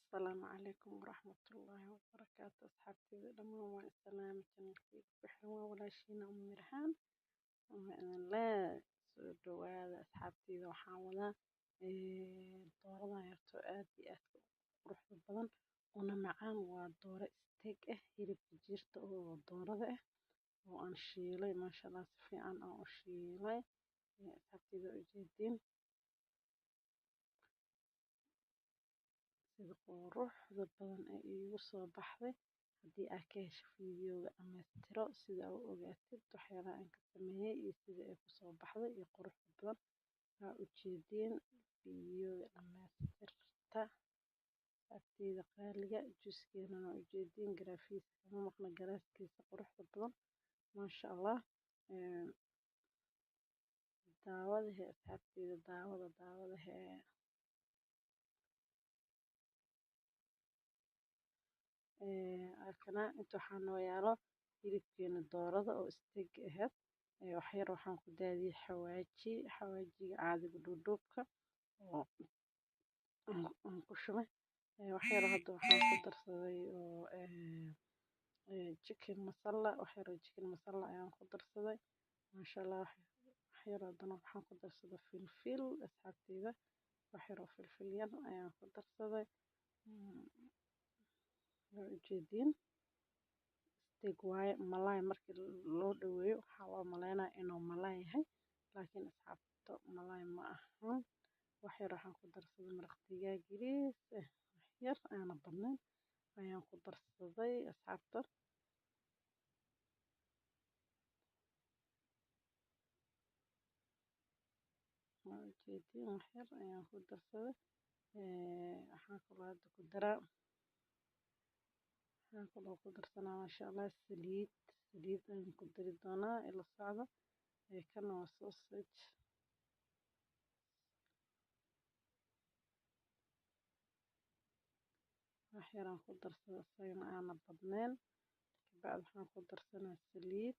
السلام عليكم ورحمة الله وبركاته أصحابتي دمان السلام جنكي بحلوة ولا شينا مرحان وإن لا سودوا هذا أصحابتي وحاولا دورنا يرتو آدي روح البلن ونا معان ودورة استيق هيرب جيرت ودورة وأن شيلي ما شاء الله سفيعان أو شيلي أصحابتي ذو جيدين sida quruxda badan ee iigu soo baxday haddii aad ka hesho fiidiyowga dhammaystiro sida u ogaatid waxyaalaha aan ka sameeyey iyo sida ay kusoo baxday iyo quruxda badan aa ujeediin fiidiyowga dhammaystirta agteeda qaaliga juuskeena waa ujeediin garaafiisa kama maqna garaaskiisa quruxda badan maasha allah daawadahe asxaabteeda daawadahe arkana inta waxaa noo yaalo hilibkeena doorada oo isteeg ahayd waxyar waxaan ku daadiyey xawaajiga caadiga duuduubka oo aan ku shubay waxyar hadda waxaan ku darsaday oo chicken masala waxyar oo chicken masala ayaan ku darsaday maasha allah waxyar haddana waxaan ku darsaday filfil asxaabteeda waxyar oo filfil yar ayaan ku darsaday ujeediin steak waaye malaay markii loo dhaweeyo waxaa loo maleynayaa inuu malaay yahay laakiin asxaabta malaay ma ahan waxyar waxaan ku darsaday maraq digaag yariis waxyar aana badnayn ayaan ku darsaday asxaabta ujeediin waxyar ayaan ku darsaday waxaan kaloo hadda ku daraa waxaan kaloo ku darsanaa maasha allah saliid ayaan ku dari doonaa ila socda kana waa sausage waxyar aan ku darsaday isagana aana badnayn kabacdi waxaan ku darsanaa saliid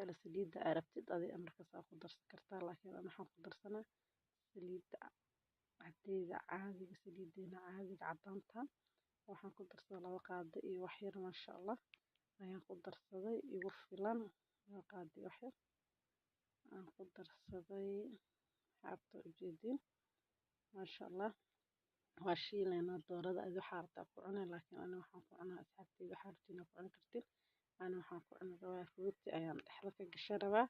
ala saliidda aad rabtid adiga markaas aad ku darsan kartaa laakiin ana waxaan ku darsanaa saliidda cadeeda caadiga saliideena caadiga cadaanta waxaan ku darsaday 2 qaado iyo waxyar maasha allah ayaan ku darsaday igu filan 2 qaado iyo waxyar aan ku darsaday xaabta ujeediin maasha allah waa shiileynaa doorada adi waxaa rabtaa ku cunay laakiin ani waxaan ku cunaa asxaabteyda waxaa rabtiin ku cuni kartiin ani waxaan ku cuni rabaa rooti ayaan dhexda ka gashan rabaa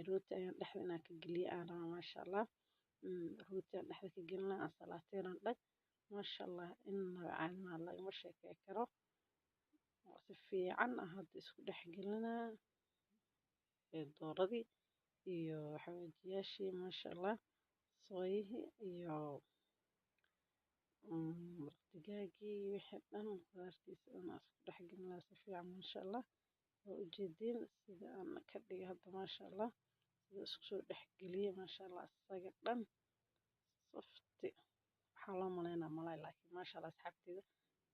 rooti ayaan dhexda inaan ka geliyo aan rabaa maasha allah rooti aan dhexda ka gelinaa ansalaateynaan dhag maasha allah inaba caadi maaha lagama sheekey karo si fiican aan hadda isku dhex gelinaa dooradii iyo xawaajiyaashii maasha allah sooyihii iyo maraq digaagii wixii dhan qudaartiisa dhan aan isku dhex gelinaa si fiican maasha allah waa ujeediin sida aan ka dhigay hadda maasha allah sida isku soo dhex geliyey maasha allah isaga dhan safti waxaa loo maleynaa malaay laakiin maasha allah asxaabteeda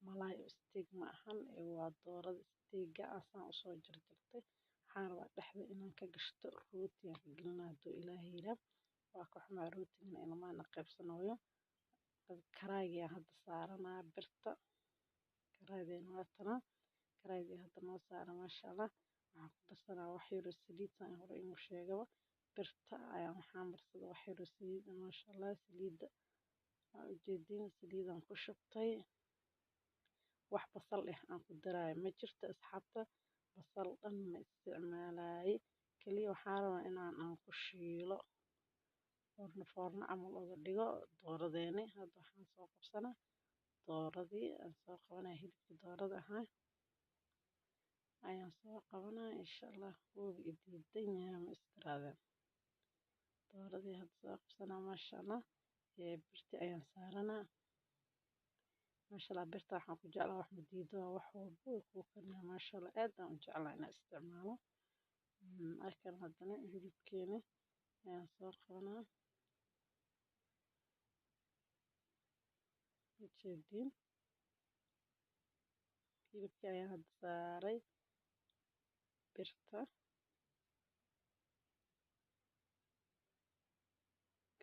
malaay oo steak ma ahan waa doorada steega ah saan usoo jarjartay waxaan rabaa dhexda inaan ka gashto rooti aan ka gelinaa hadduu ilaahay yiraahdo waa ka xumaa rootigana ilmaana qaybsanooyo karaayga hadda saaranaa birta karaaydeena waa tanaa karaayga hadda noo saaran maasha allah waxaan ku darsanaa waxyar oo saliid saan hore inuu sheegaba birta ayaan waxaan marsaday waxyar oo saliid maasha allah saliidda waa ujeediin saliidaan ku shubtay wax basal aan ku daraayo ma jirto asxaabta basal dhan ma isticmaalaaye kaliya waxaan rabaa inaan ku shiilo foorno camal uga dhigo dooradeeni hadda waxaan soo qabsanaa dooradii aan soo qabanaa hilibkii doorada ahaa ayaan soo qabanaa insha allah wuu idiidan yahay ma istiraadeen dooradii hadda soo qabsanaa maasha allah birti ayaan saaranaa maasha allah birta waxaan ku jeclaa wax madiido wax walbo way kuu karnaa maasha allah aad aan u jeclaa inaan isticmaalo arkan haddana hilibkeeni ayaan soo qabanaa ujeediin hilibkii ayaan hadda saaray birta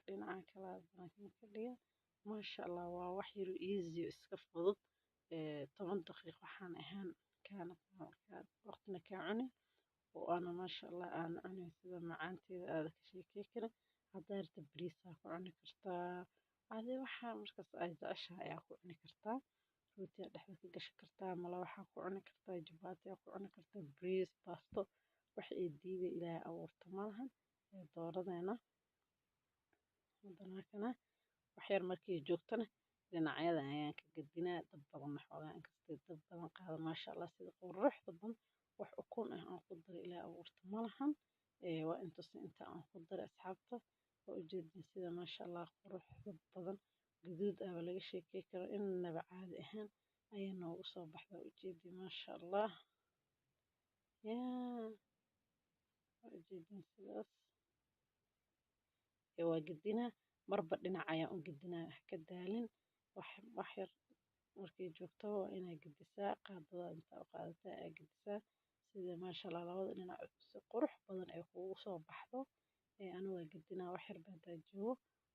dhinaca kale haddana ka dhiga maasha allah waa wax yar oo easy oo iska fudud 10 daqiiqo waxaan ahaan kaana markaa waqtina kaa cuni oo ana maasha allah aan cunin sida macaanteeda aad ka sheekay karin haddaa rabto bariis aa ku cuni kartaa adi waxaa markaas aad jeceshahay ayaa ku cuni kartaa rooti aa dhexda ka gashi kartaa malawax waxaa ku cuni kartaa jabaati aa ku cuni kartaa bariis baasto wax ay diiday ilaahay abuurta malahan dooradeena haddana kana wax yar markii joogtana dhinacyada ayaan ka gedinaa dad badan xoogaa inkastoo dad badan qaado maasha allah sida quruxda badan wax ukun ah aan ku daray ilaahay abuurta malahan waa intaas inta aan ku daray asxaabta waa ujeedin sida maasha allah quruxda badan gaduud ah laga sheekay karo innaba caadi ahaan ayay noogu soo baxdaa ujeedin maasha allah yaa waa ujeedin sidaas waa gedinaa marba dhinac ayaan u gedinaa ka daalin wax yar markay joogto waa inaa gedisaa qaadada inta u qaadataa aa gedisaa sida maasha allah labada dhinac si qurux badan ay kugu soo baxdo aniga waa gedinaa wax yar baa hadaa joogo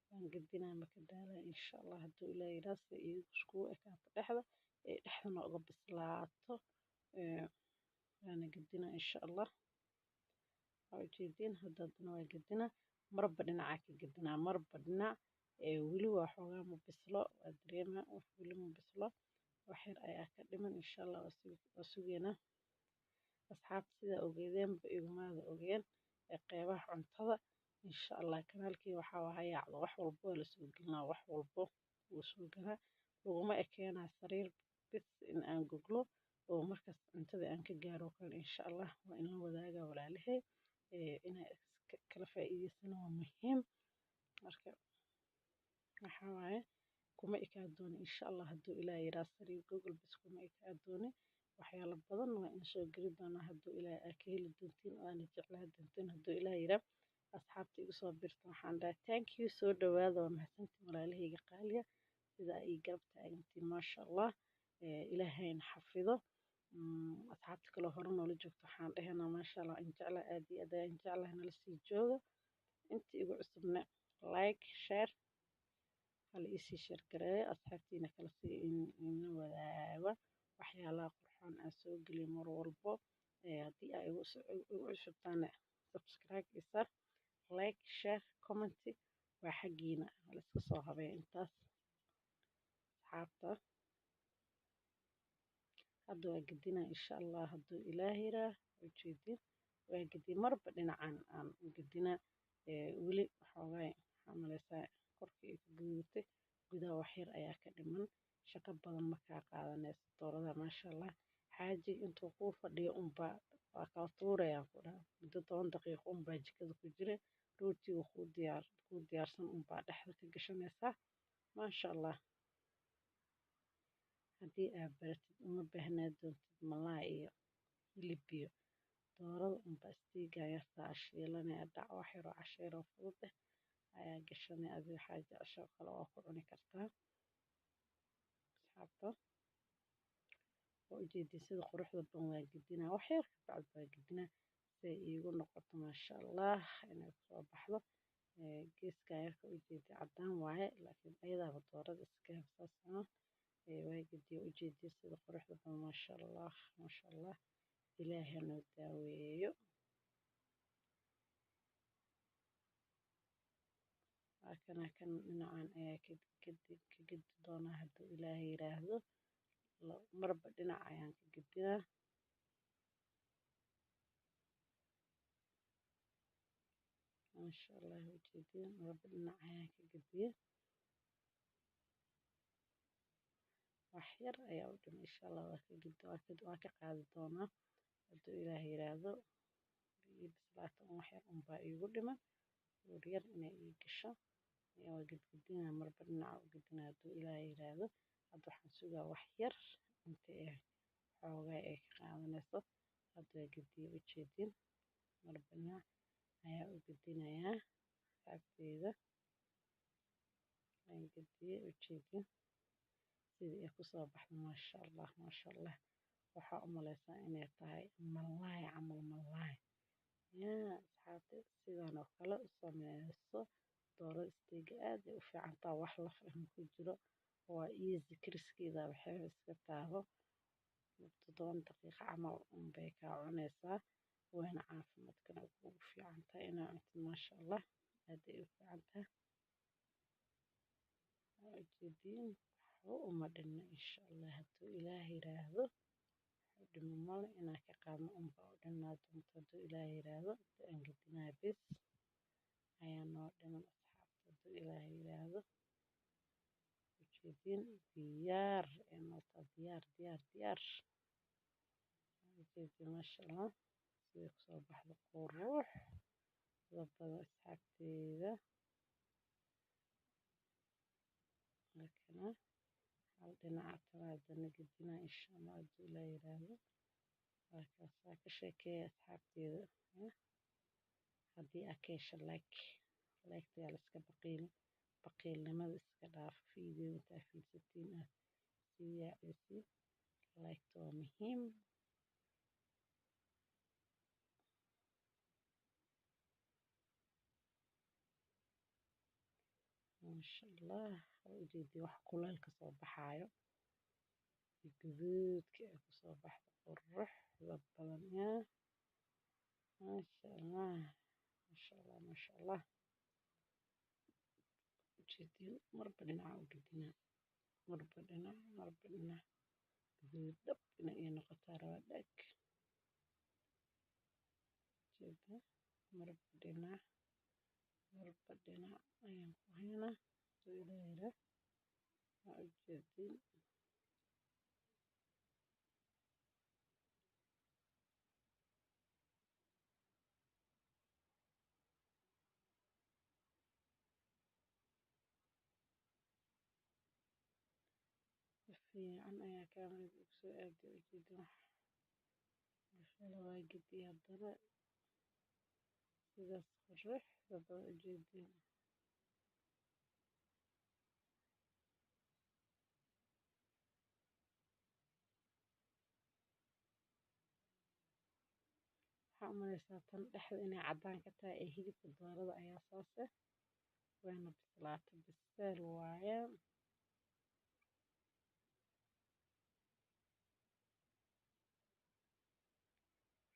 waan gedinaa maka daalaa insha allah hadduu ilaahay yidhaah si ay iskugu ekaato dhexda ee dhexdana uga bislaato waana gedinaa insha allah waa ujeedin haddana waa gedinaa marba dhinacaa ka gedinaa marba dhinac weli waa xoogaa ma bislo waa dareemaa wax weli ma bislo wax yar ayaa ka dhiman insha allah waa sugeynaa asxaabta sidaa ogeedeenba igumaada ogeen qeybaha cuntada insha allah kanaalkii waxaa waa yaacdo wax walbo waa lasoo gelinaa wax walbo wuu soo galaa laguma ekeenaa sariir bis in aan goglo oo markaas cuntada aan ka gaaro kale insha allah waa in la wadaagaa walaalahay inay kala faa'iidaysana waa muhiim marka waxaa waaye kuma ekaa doono insha allah hadduu ilaahay yidhaah sariir gogol bis kuma ekaa doono waxyaalo badan waa in soo geli doonaa hadduu ilaahay aa ka heli doontiin oo aana jeclaa doontiin hadduu ilaahay yidhaah asxaabta igu soo birta waxaan dhahay thank you soo dhawaada waa mahadsantiin walaalahayga qaaliya sida ay garab taagantiin maasha allah ilaahayna xafido asxaabta kaloo hore noola joogto waxaan dhahaynaa maasha allah in jeclaa aad iyo aad ayaan jeclahay nala sii jooga inta igu cusubna like share hala isii share gareeyo asxaabtiina kala sii ina wadaaga waxyaalaha qurxoon aan soo geliyo mar walbo haddii aa igu cusubtaana subscribe isar like share comment waa xaggiina hala iska soo habeeyo intaas asxaabta hadda waa gedinaa insha allah hadduu ilaahay yidhaah ujeedin waa gedin marba dhinacan aan u gedinaa weli waxoogaa waxaa malaysaa korkii ay ku gududatay gudaha wax yar ayaa ka dhiman shaqo badan markaa qaadanaysa doorada maasha allah xaajiga intuu kuu fadhiyo unbaa waa kala tuurayaan ku dhaha muddo 10 daqiiqo unbaa jikada ku jira rootiga kuu diyaarsan unbaa dhexda ka gashanaysaa maasha allah haddii aad baratid uma baahnaa doontid malaay iyo hilib iyo doorada unbaa istiigaa yartaa shiilanaya dhac wax yaroo casheeroo fudud ayaa gashanay adiga waxaa jeceshaa kale waa ku cuni kartaa asxaabta waa ujeedin sida quruxda badan waa gedinaa wax yar ka bacdi waa gedinaa si ay iigu noqoto maasha allah inay kusoo baxdo geeskan yarka ujeedi caddaan waaye laakiin ayadaaba doorada iska habsaasana waa gediya ujeediya sida quruxda badan maasha allah ilaahay hanoo daaweeyo kana kan dhinacan ayaa ka gedi doonaa hadduu ilaahay yidhaahdo marba dhinac ayaan ka gedinaa maasha allah ujeediya marba dhinac ayaan ka gediya wax yar ayaa u dhimay insha allah waa ka qaadi doonaa hadduu ilaahay yidhaahdo ii bislaata wax yar unbaa iigu dhiman yar inay ii gasho waa gedgedinaa marba dhinaca u gedinaa hadduu ilaahay yidhaahdo hadda waxaan sugaa wax yar inta xoogaa ay ka qaadanayso hadda waa gediye ujeedin marba dhinac ayaa u gedinayaa agteeda waan gediye ujeedin sidii ay kusoo baxdo maasha allah waxaa u malaysaa inay tahay malaay camal malaay yaa asxaabta sidan oo kale u sameyso doorada isteega aad ay u fiican tahay wax laf ah ma ku jiro waa easy kariskeeda waxay iska taalo 7 daqiiqo camal unbay kaa cunaysaa wayna caafimaadkana ugu fiican tahay inaa cuntid maasha allah aad ay u fiican tahay ujeediin waxba uma dhinna insha allah hadduu ilaahay yiraahdo dhimo male inaa ka qaadno unbaa u dhinnaa doonto hadduu ilaahay yiraahdo aan gedinaa bes ayaa noo dhiman asxaabta hadduu ilaahay yiraahdo ujeediin diyaar ee noota diyaar ujeediin maasha allah siday kusoo baxdo qurux badan asxaabteeda halkana hal dhinaca kale haddana gedinaa insha allah hadduu ilaahay yiraahdo waa ka sheekeeya asxaabteeda haddii aad ka hesho like yaa la iska baqiilnimada iska dhaaf video intaa fiirsatiin aad sii yaacaysiin like waa muhiim maasha allah ujeedii wax kuleel ka soo baxaayo gaduudka ay kusoo baxdo quruxda badan yaa maasha allah ujeediin marba dhinaca u gedinaa marba dhinac gaduud dhab inay ii noqotaa rabaa dhag ujeeda marba dhinac ayaan ku haynaa hadduu ilaahay yiraahdo waa ujeediin fiican ayaa kaamirada ugu soo aaday ujeediin bulshada waa gediye haddana sidaas quruxda badan ujeediin waxaa u malaysaa tan dhexda inay caddaan ka tahay ee hilibka doorada ayaa saase wayna bislaatay bisaal waaye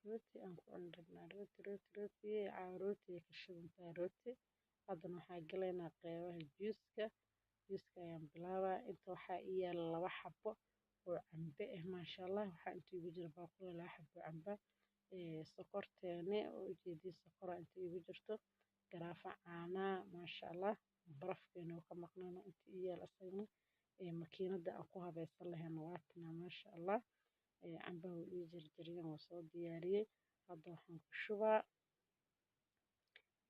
rooti aan ku cuni rabnaa rooti rooti ka shidantahay rooti haddana waxaa galaynaa qeybaha juuska ayaan bilaabaa inta waxaa ii yaala 2 xabo oo cambe ah maasha allah waxaa inta igu jira baaquli 2 xabo oo cambe sokorteena oo ujeedii sokora inta igu jirto garaafa caanaa maasha allah barafkeena oo ka maqnaana inta ii yaala asagana makiinada aan ku habaysan lahayn waa tanaa maasha allah cambaha wuu ii jarjariyeen waa soo diyaariyey hadda waxaan ku shubaa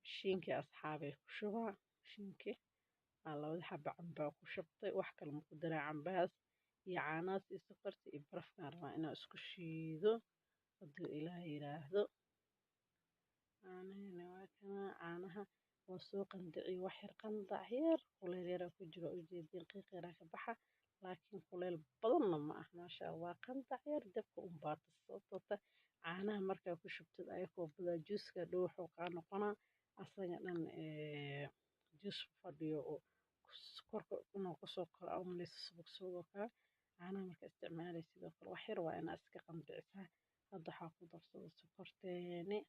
mashiinkii asxaabay ku shubaa mashiinkii aan 2 xabo cambaa ku shubtay wax kale ma ku daraa cambahaas iyo caanahaas iyo sokorta iyo barafkaan rabaa inaan isku shiido hadduu ilaahay yiraahdo caanahana waa kana caanaha waa soo qandiciye wax yar qandac yar kuleyl yaraa ku jiro ujeediin qiiq yaraa ka baxa laakiin kuleyl badanna ma ah maasha allah waa qandac yar dabka un baata sababtoo ah caanaha markaa ku shubtid ayagoo badaa juuska dhow wuxuu kaa noqonaa asaga dhan juus fadhiyo oo korka inuu kusoo koro aa umalaysa subag oo kale caanaha markaa isticmaalaysid sidoo kale wax yar waa inaad iska qandicisaa hadda waxaa ku darsaday sokorteeni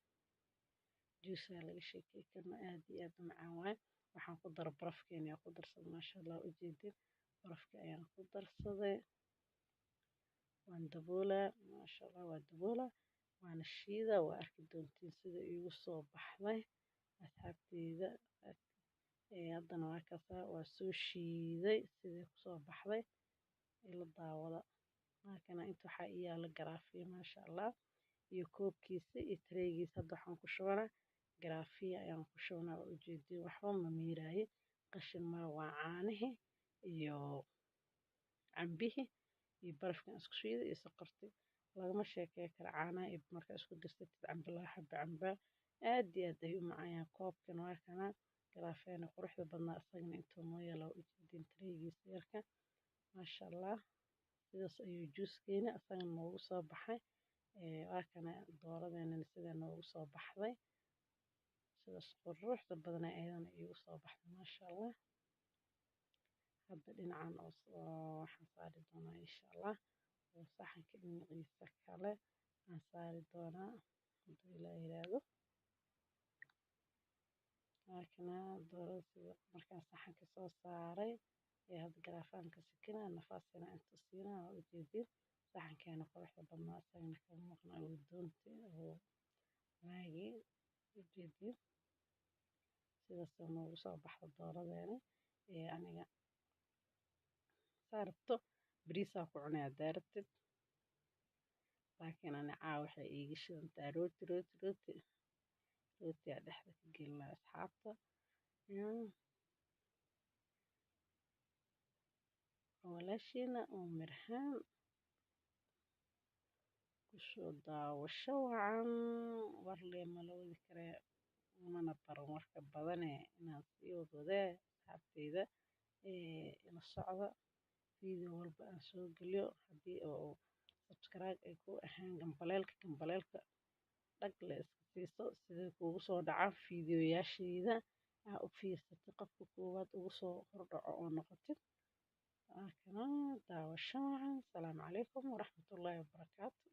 juusaa laga sheekey karna aad iyo aad u macaan waaye waxaan ku dara barafkeeni aa ku darsaday maasha allah ujeedin barafka ayaan ku darsaday waan daboolaa maasha allah waa daboolaa waana shiidaa waa arki doontiin sida iigu soo baxday asxaabteyda haddana waa kasaa waa soo shiiday sidii kusoo baxday ila daawada halkana inta waxaa ii yaala garaafiya maasha allah iyo koobkiisa iyo tareegiisa hadda waxaan ku shubanaa garaafiya ayaan ku shubanaa waa ujeediin waxba ma miiraaye qashin male waa caanihii iyo cambihii iyo barafkan isku shiiday iyo sokortii lagama sheekey karo caanaha iyo markaa isku darsatid cambe 2 xabo cambaa aad iyo aad ayuu u macaan yahay koobkan waa kana garaafeena quruxda badnaa asagana intuu noo yaala waa ujeediin tareegiisa yarka maasha allah sidaas ayuu juuskeena asagana noogu soo baxay waa kana dooradeena sida noogu soo baxday sidaas quruxda badan ayadana iigu soo baxday maasha allah. Hadda dhinacan waxaan saari doonaa insha allah oo saxanka dhinaciisa kale aan saari doonaa hadduu ilaahay yiraahdo. Halkana doorada sida markaan saxanka soo saaray ee hadda garaafaan ka sikinaa nafaasina inta siinaa waa ujeedin saxankeena quruxda badnaa isagana ka muuqna doonta oo maagi ujeedin sidaas oo noogu soo baxda dooradeena aniga saarabto bariisaa ku cunay haddaa rabtid laakiin ani caawa waxay iiga shidantaa rooti aa dhexda ka gelinaa asxaabta walaashiina oo mirhaan kusoo daawasho wacan warlee mala wadi karee mana baran warka badane inaan sii wadwadee asxaabteyda ila socda video walba aan soo geliyo haddii oo subscribe ay ku ahaan gambaleelka dhag le iska siiso sidii kuugu soo dhacaan fiidiyoyaashayda aa u fiirsatay qofka koowaad ugu soo hordhaco oo noqotid daawasho wacan. Asalaamu calaykum waraxmatullaahi wabarakaatu.